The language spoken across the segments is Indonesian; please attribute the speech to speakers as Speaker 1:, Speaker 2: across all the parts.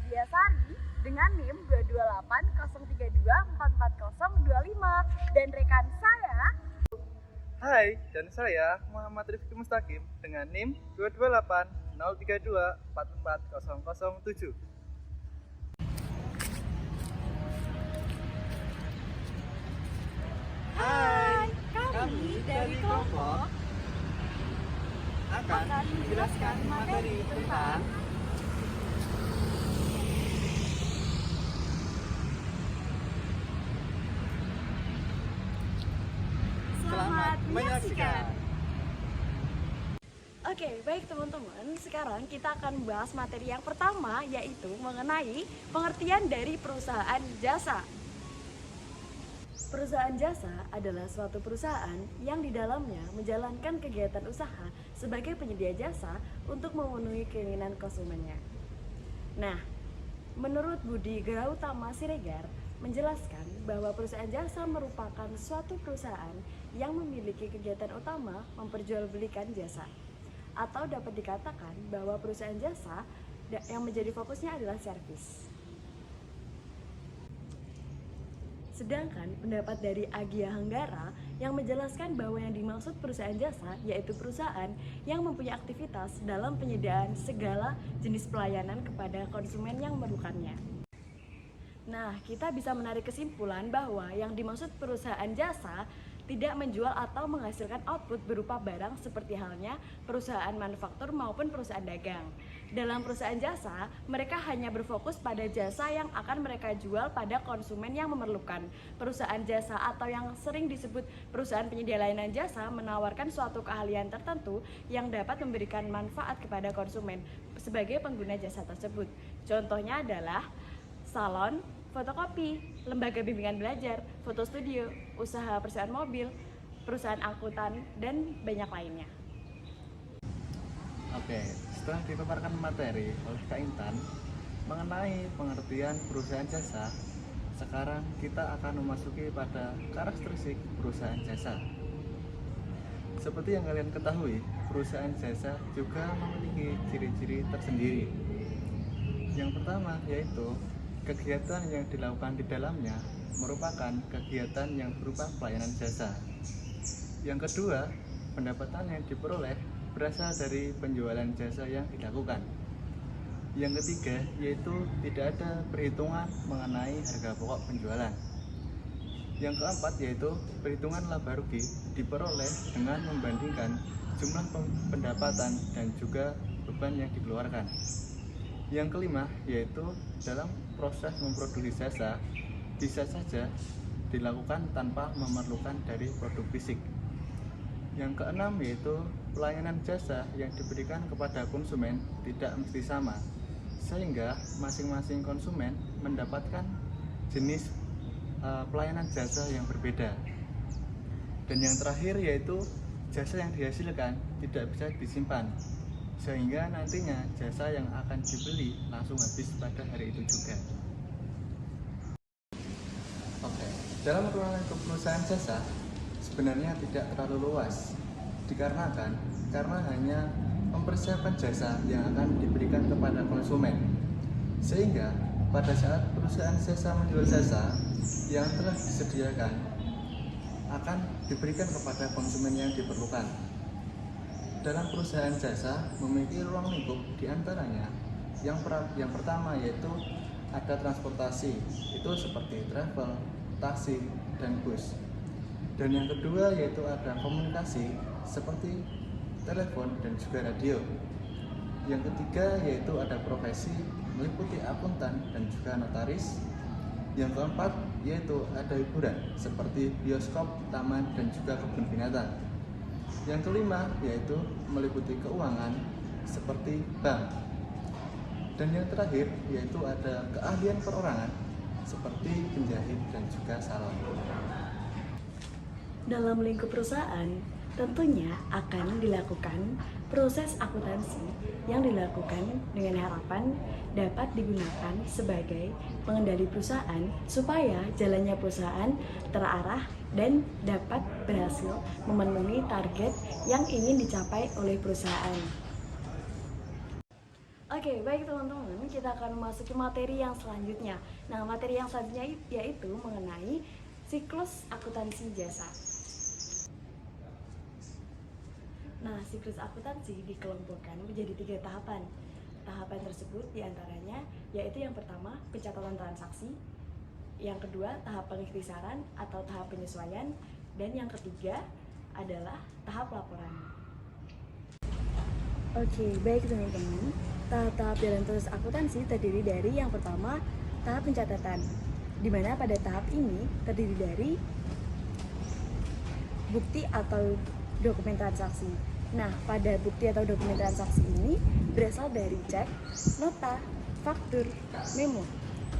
Speaker 1: Widiasari dengan NIM 22803244025 dan rekan saya.
Speaker 2: Hai, dan saya Muhammad Rifki Mustaqim dengan NIM 22803244007.
Speaker 1: Hai, kami dari kelompok
Speaker 2: akan
Speaker 1: menjelaskan materi tentang Selamat menyaksikan. Oke, baik teman-teman. Sekarang kita akan membahas materi yang pertama, yaitu mengenai pengertian dari perusahaan jasa. Perusahaan jasa adalah suatu perusahaan yang di dalamnya menjalankan kegiatan usaha sebagai penyedia jasa untuk memenuhi keinginan konsumennya. Nah, menurut Budi Gautama Siregar menjelaskan bahwa perusahaan jasa merupakan suatu perusahaan yang memiliki kegiatan utama memperjualbelikan jasa. Atau dapat dikatakan bahwa perusahaan jasa yang menjadi fokusnya adalah servis. Sedangkan pendapat dari Agia Hanggara yang menjelaskan bahwa yang dimaksud perusahaan jasa yaitu perusahaan yang mempunyai aktivitas dalam penyediaan segala jenis pelayanan kepada konsumen yang memerlukannya. Nah, kita bisa menarik kesimpulan bahwa yang dimaksud perusahaan jasa tidak menjual atau menghasilkan output berupa barang seperti halnya perusahaan manufaktur maupun perusahaan dagang. Dalam perusahaan jasa, mereka hanya berfokus pada jasa yang akan mereka jual pada konsumen yang memerlukan. Perusahaan jasa atau yang sering disebut perusahaan penyedia layanan jasa menawarkan suatu keahlian tertentu yang dapat memberikan manfaat kepada konsumen sebagai pengguna jasa tersebut. Contohnya adalah salon, fotokopi, lembaga bimbingan belajar, foto studio, usaha persiapan mobil, perusahaan angkutan, dan banyak lainnya.
Speaker 2: Oke, setelah dipaparkan materi oleh Kak Intan mengenai pengertian perusahaan jasa, sekarang kita akan memasuki pada karakteristik perusahaan jasa. Seperti yang kalian ketahui, perusahaan jasa juga memiliki ciri-ciri tersendiri. Yang pertama yaitu kegiatan yang dilakukan di dalamnya merupakan kegiatan yang berupa pelayanan jasa. Yang kedua, pendapatan yang diperoleh berasal dari penjualan jasa yang dilakukan. Yang ketiga, yaitu tidak ada perhitungan mengenai harga pokok penjualan. Yang keempat, yaitu perhitungan laba rugi diperoleh dengan membandingkan jumlah pendapatan dan juga beban yang dikeluarkan. Yang kelima, yaitu dalam proses memproduksi jasa bisa saja dilakukan tanpa memerlukan dari produk fisik. Yang keenam, yaitu pelayanan jasa yang diberikan kepada konsumen tidak mesti sama, sehingga masing-masing konsumen mendapatkan jenis pelayanan jasa yang berbeda. Dan yang terakhir, yaitu jasa yang dihasilkan tidak bisa disimpan, sehingga nantinya jasa yang akan dibeli langsung habis pada hari itu juga. Oke, dalam ruangan perusahaan jasa sebenarnya tidak terlalu luas, dikarenakan karena hanya mempersiapkan jasa yang akan diberikan kepada konsumen, sehingga pada saat perusahaan jasa menjual jasa yang telah disediakan akan diberikan kepada konsumen yang diperlukan. Dalam perusahaan jasa memiliki ruang lingkup diantaranya yang pertama yaitu ada transportasi, itu seperti travel, taksi, dan bus. Dan yang kedua yaitu ada komunikasi seperti telepon dan juga radio. Yang ketiga yaitu ada profesi meliputi akuntan dan juga notaris. Yang keempat yaitu ada hiburan seperti bioskop, taman, dan juga kebun binatang. Yang kelima yaitu meliputi keuangan seperti bank. Dan yang terakhir yaitu ada keahlian perorangan seperti penjahit dan juga salon.
Speaker 1: Dalam lingkup perusahaan, tentunya akan dilakukan proses akuntansi yang dilakukan dengan harapan dapat digunakan sebagai pengendali perusahaan supaya jalannya perusahaan terarah dan dapat berhasil memenuhi target yang ingin dicapai oleh perusahaan. Oke, baik teman-teman, kita akan memasuki materi yang selanjutnya. Nah, materi yang selanjutnya yaitu mengenai siklus akuntansi jasa. Nah, siklus akuntansi dikelompokkan menjadi 3 tahapan. Tahapan tersebut diantaranya yaitu yang pertama, pencatatan transaksi, yang kedua, tahap pengikhtisaran atau tahap penyesuaian, dan yang ketiga adalah tahap laporan. Oke, baik teman-teman. Tahap-tahap dalam proses akuntansi terdiri dari yang pertama, tahap pencatatan, di mana pada tahap ini terdiri dari bukti atau dokumen transaksi. Nah, pada bukti atau dokumen transaksi ini berasal dari cek, nota, faktur, memo.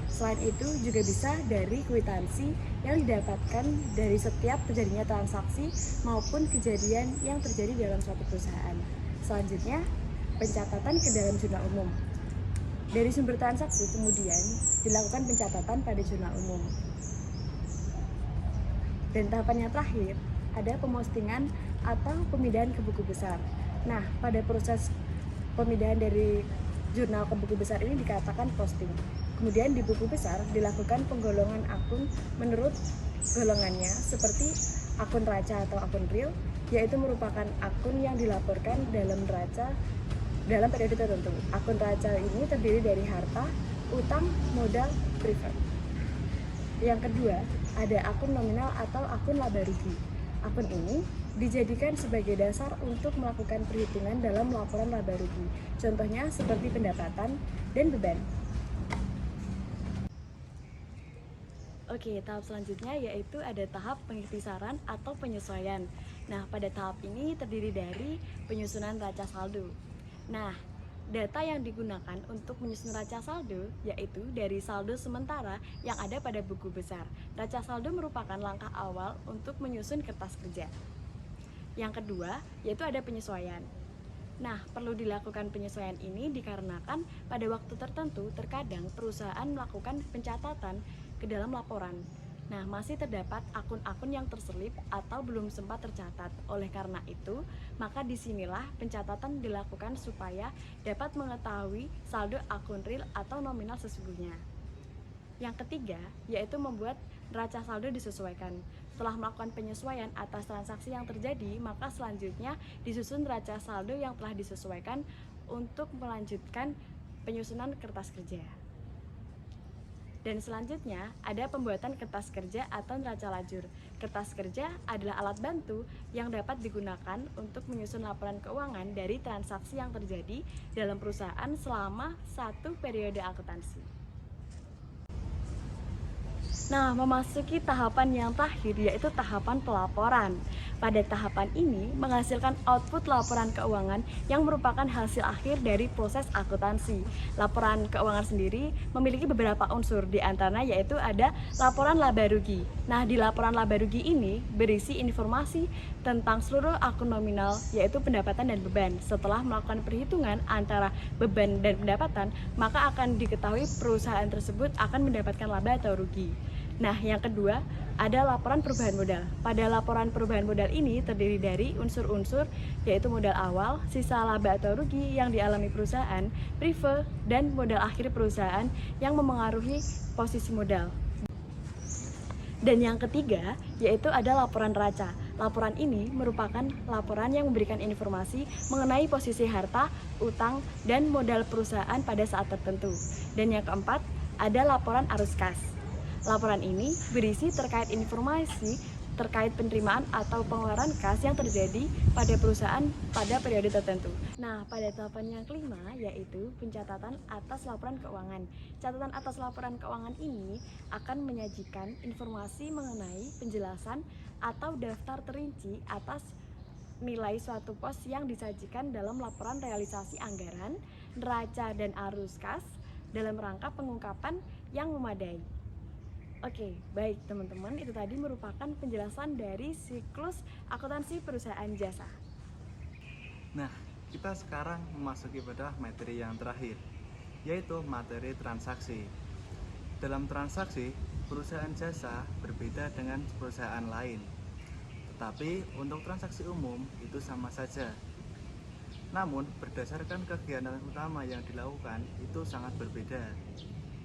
Speaker 1: Selain itu juga bisa dari kwitansi yang didapatkan dari setiap terjadinya transaksi maupun kejadian yang terjadi dalam suatu perusahaan. Selanjutnya, pencatatan ke dalam jurnal umum. Dari sumber transaksi kemudian dilakukan pencatatan pada jurnal umum. Dan tahapan yang terakhir, ada pemustingan atau pemindahan ke buku besar. Nah, pada proses pemindahan dari jurnal ke buku besar ini dikatakan posting. Kemudian di buku besar dilakukan penggolongan akun menurut golongannya seperti akun raca atau akun real, yaitu merupakan akun yang dilaporkan dalam neraca dalam periode tertentu. Akun raca ini terdiri dari harta, utang, modal, preferred. Yang kedua, ada akun nominal atau akun laba rugi. Akun ini dijadikan sebagai dasar untuk melakukan perhitungan dalam laporan laba rugi. Contohnya seperti pendapatan dan beban. Oke, tahap selanjutnya yaitu ada tahap pengikhtisaran atau penyesuaian. Nah, pada tahap ini terdiri dari penyusunan neraca saldo. Nah, data yang digunakan untuk menyusun neraca saldo yaitu dari saldo sementara yang ada pada buku besar. Neraca saldo merupakan langkah awal untuk menyusun kertas kerja. Yang kedua, yaitu ada penyesuaian. Nah, perlu dilakukan penyesuaian ini dikarenakan pada waktu tertentu terkadang perusahaan melakukan pencatatan ke dalam laporan. Nah, masih terdapat akun-akun yang terselip atau belum sempat tercatat. Oleh karena itu, maka disinilah pencatatan dilakukan supaya dapat mengetahui saldo akun real atau nominal sesungguhnya. Yang ketiga, yaitu membuat neraca saldo disesuaikan. Setelah melakukan penyesuaian atas transaksi yang terjadi, maka selanjutnya disusun neraca saldo yang telah disesuaikan untuk melanjutkan penyusunan kertas kerja. Dan selanjutnya ada pembuatan kertas kerja atau neraca lajur. Kertas kerja adalah alat bantu yang dapat digunakan untuk menyusun laporan keuangan dari transaksi yang terjadi dalam perusahaan selama satu periode akuntansi. Nah, memasuki tahapan yang terakhir yaitu tahapan pelaporan. Pada tahapan ini menghasilkan output laporan keuangan yang merupakan hasil akhir dari proses akuntansi. Laporan keuangan sendiri memiliki beberapa unsur, di antaranya yaitu ada laporan laba rugi. Nah, di laporan laba rugi ini berisi informasi tentang seluruh akun nominal yaitu pendapatan dan beban. Setelah melakukan perhitungan antara beban dan pendapatan, maka akan diketahui perusahaan tersebut akan mendapatkan laba atau rugi. Nah, yang kedua, ada laporan perubahan modal. Pada laporan perubahan modal ini terdiri dari unsur-unsur yaitu modal awal, sisa laba atau rugi yang dialami perusahaan, prive, dan modal akhir perusahaan yang memengaruhi posisi modal. Dan yang ketiga, yaitu ada laporan neraca. Laporan ini merupakan laporan yang memberikan informasi mengenai posisi harta, utang, dan modal perusahaan pada saat tertentu. Dan yang keempat, ada laporan arus kas. Laporan ini berisi terkait informasi terkait penerimaan atau pengeluaran kas yang terjadi pada perusahaan pada periode tertentu. Nah, pada tahapan yang kelima yaitu pencatatan atas laporan keuangan. Catatan atas laporan keuangan ini akan menyajikan informasi mengenai penjelasan atau daftar terinci atas nilai suatu pos yang disajikan dalam laporan realisasi anggaran, neraca dan arus kas dalam rangka pengungkapan yang memadai. Oke, baik teman-teman, itu tadi merupakan penjelasan dari siklus akuntansi perusahaan jasa.
Speaker 2: Nah, kita sekarang memasuki pada materi yang terakhir, yaitu materi transaksi. Dalam transaksi, perusahaan jasa berbeda dengan perusahaan lain. Tetapi untuk transaksi umum itu sama saja. Namun, berdasarkan kegiatan utama yang dilakukan itu sangat berbeda.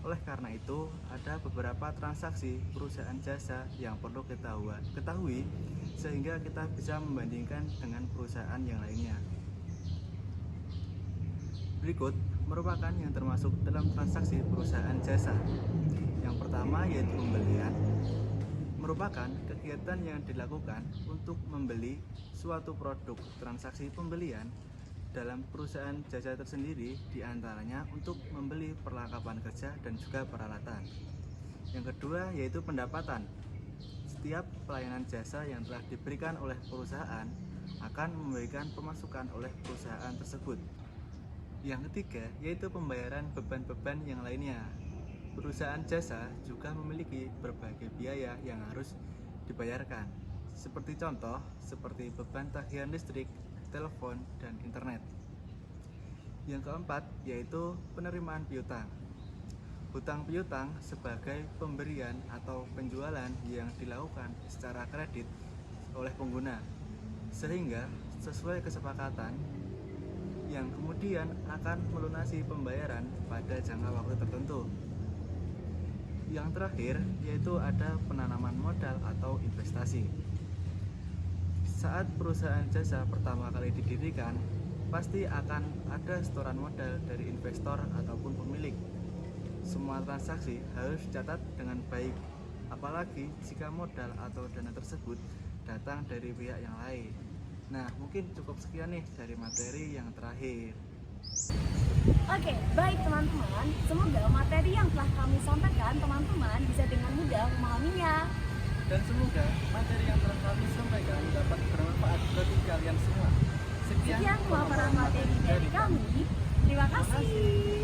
Speaker 2: Oleh karena itu, ada beberapa transaksi perusahaan jasa yang perlu kita ketahui sehingga kita bisa membandingkan dengan perusahaan yang lainnya. Berikut merupakan yang termasuk dalam transaksi perusahaan jasa. Yang pertama yaitu pembelian, merupakan kegiatan yang dilakukan untuk membeli suatu produk. Transaksi pembelian dalam perusahaan jasa tersendiri diantaranya untuk membeli perlengkapan kerja dan juga peralatan. Yang kedua yaitu pendapatan. Setiap pelayanan jasa yang telah diberikan oleh perusahaan akan memberikan pemasukan oleh perusahaan tersebut. Yang ketiga yaitu pembayaran beban-beban yang lainnya. Perusahaan jasa juga memiliki berbagai biaya yang harus dibayarkan, seperti contoh seperti beban tagihan listrik, telepon, dan internet. Yang keempat yaitu penerimaan piutang. Hutang piutang sebagai pemberian atau penjualan yang dilakukan secara kredit oleh pengguna, sehingga sesuai kesepakatan yang kemudian akan melunasi pembayaran pada jangka waktu tertentu. Yang terakhir yaitu ada penanaman modal atau investasi. Saat perusahaan jasa pertama kali didirikan, pasti akan ada setoran modal dari investor ataupun pemilik. Semua transaksi harus dicatat dengan baik, apalagi jika modal atau dana tersebut datang dari pihak yang lain. Nah, mungkin cukup sekian nih dari materi yang terakhir.
Speaker 1: Oke, baik teman-teman. Semoga materi yang telah kami sampaikan teman-teman bisa dengan mudah memahaminya.
Speaker 2: Dan semoga materi yang telah kami sampaikan dapat bermanfaat bagi kalian semua.
Speaker 1: Sekian pemaparan materi dari kami. Terima kasih.